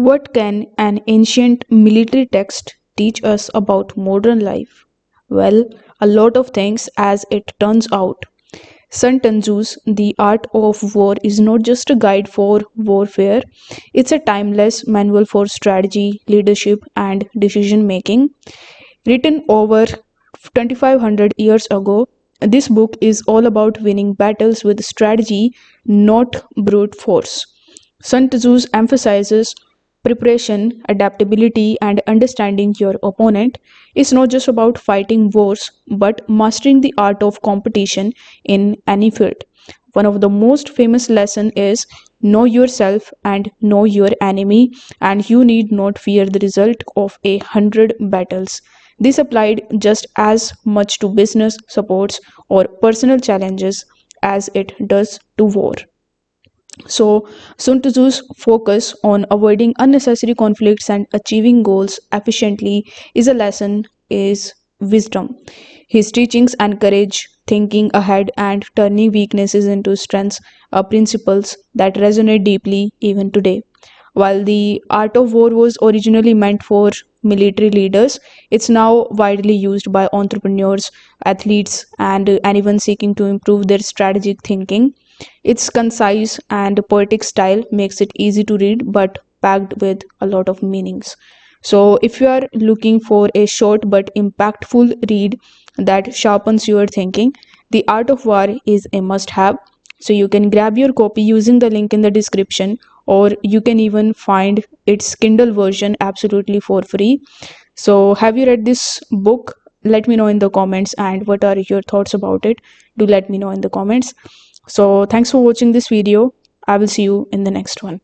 What can an ancient military text teach us about modern life? Well, a lot of things as it turns out. Sun Tzu's The Art of War is not just a guide for warfare, it's a timeless manual for strategy, leadership, and decision making. Written over 2500 years ago, this book is all about winning battles with strategy, not brute force. Sun Tzu emphasizes preparation, adaptability, and understanding your opponent. Is not just about fighting wars, but mastering the art of competition in any field. One of the most famous lesson is know yourself and know your enemy, and you need not fear the result of 100 battles. This applied just as much to business supports or personal challenges as it does to war. So, Sun Tzu's focus on avoiding unnecessary conflicts and achieving goals efficiently is a lesson is wisdom. His teachings encourage thinking ahead and turning weaknesses into strengths, principles that resonate deeply even today. While the art of war was originally meant for military leaders, it's now widely used by entrepreneurs, athletes, and anyone seeking to improve their strategic thinking. Its concise and poetic style makes it easy to read but packed with a lot of meanings. So, if you are looking for a short but impactful read that sharpens your thinking, The Art of War is a must have. So, you can grab your copy using the link in the description, or you can even find its Kindle version absolutely for free. So, have you read this book? Let me know in the comments, and what are your thoughts about it? Do let me know in the comments. So, thanks for watching this video. I will see you in the next one.